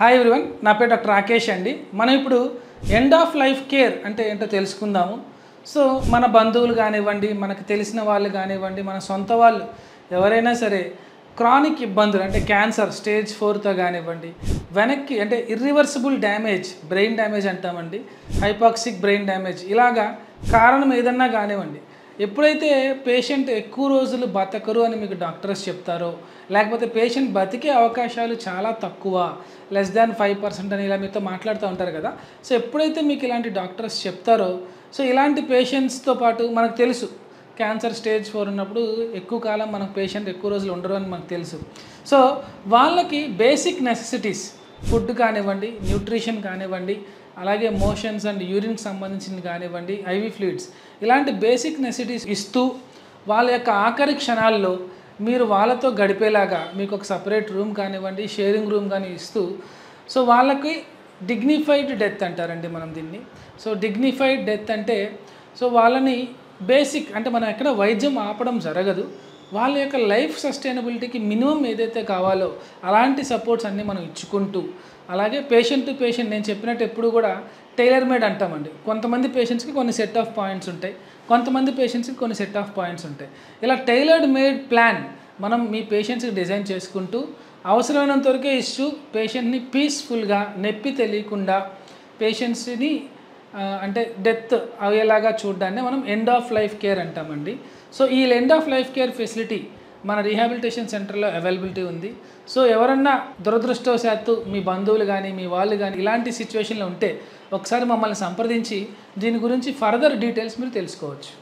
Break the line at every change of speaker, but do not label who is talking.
Hi everyone, నా పేరు doctor Rakesh అండి. మనం ఇప్పుడు ఎండ్ ఆఫ్ లైఫ్ కేర్ అంటే ఏంటో తెలుసుకుందాము. సో మన బంధువులు కానివ్వండి, మనకు తెలిసిన వాళ్ళు కానివ్వండి, మన సొంత వాళ్ళు ఎవరైనా సరే క్రానిక్ ఇబ్బందులు అంటే క్యాన్సర్ స్టేజ్ 4తో కానివ్వండి, వెనక్కి అంటే ఇర్రివర్సిబుల్ డ్యామేజ్, బ్రెయిన్ డ్యామేజ్ అంటామండి, హైపాక్సిక్ బ్రెయిన్ డ్యామేజ్, ఇలాగా కారణం ఏదన్నా కానివ్వండి, ఎప్పుడైతే పేషెంట్ ఎక్కువ రోజులు బతకరు అని మీకు డాక్టర్స్ చెప్తారో, లేకపోతే పేషెంట్ బతికే అవకాశాలు చాలా తక్కువ, లెస్ దాన్ 5% అని ఇలా మీతో మాట్లాడుతూ ఉంటారు కదా. సో ఎప్పుడైతే మీకు ఇలాంటి డాక్టర్స్ చెప్తారో, సో ఇలాంటి పేషెంట్స్తో పాటు మనకు తెలుసు క్యాన్సర్ స్టేజ్ 4 ఉన్నప్పుడు ఎక్కువ కాలం మనకు పేషెంట్ ఎక్కువ రోజులు ఉండరు అని మనకు తెలుసు. సో వాళ్ళకి బేసిక్ నెసెసిటీస్, ఫుడ్ కానివ్వండి, న్యూట్రిషన్ కానివ్వండి, అలాగే మోషన్స్ అండ్ యూరిన్కి సంబంధించింది కానివ్వండి, ఐవీ ఫ్లూయిడ్స్, ఇలాంటి బేసిక్ నెసెసిటీస్ ఇస్తూ వాళ్ళ యొక్క ఆఖరి క్షణాల్లో మీరు వాళ్ళతో గడిపేలాగా మీకు ఒక సపరేట్ రూమ్ కానివ్వండి, షేరింగ్ రూమ్ కానీ ఇస్తూ, సో వాళ్ళకి డిగ్నిఫైడ్ డెత్ అంటారండి మనం దీన్ని. సో డిగ్నిఫైడ్ డెత్ అంటే సో వాళ్ళని బేసిక్ అంటే మనం ఎక్కడ వైద్యం ఆపడం జరగదు, వాళ్ళ యొక్క లైఫ్ సస్టైనబిలిటీకి మినిమం ఏదైతే కావాలో అలాంటి సపోర్ట్స్ అన్నీ మనం ఇచ్చుకుంటూ, అలాగే పేషెంట్ టు పేషెంట్ నేను చెప్పినట్టు ఎప్పుడు కూడా టైలర్ మేడ్ అంటామండి. కొంతమంది పేషెంట్స్కి కొన్ని సెట్ ఆఫ్ పాయింట్స్ ఉంటాయి, కొంతమంది పేషెంట్స్కి కొన్ని సెట్ ఆఫ్ పాయింట్స్ ఉంటాయి. ఇలా టైలర్డ్ మేడ్ ప్లాన్ మనం మీ పేషెంట్స్కి డిజైన్ చేసుకుంటూ అవసరమైనంత వరకే ఇస్తూ పేషెంట్ని పీస్ఫుల్గా నొప్పి తెలియకుండా పేషెంట్స్ని అంటే డెత్ అయ్యేలాగా చూడడాన్ని మనం ఎండ్ ఆఫ్ లైఫ్ కేర్ అంటామండి. సో ఈ end of life care facility మన రీహాబిలిటేషన్ సెంటర్లో అవైలబిలిటీ ఉంది. సో ఎవరన్నా దురదృష్టవశాత్తు మీ బంధువులు కానీ మీ వాళ్ళు కానీ ఇలాంటి సిచ్యువేషన్లో ఉంటే ఒకసారి మమ్మల్ని సంప్రదించి దీని గురించి ఫర్దర్ డీటెయిల్స్ మీరు తెలుసుకోవచ్చు.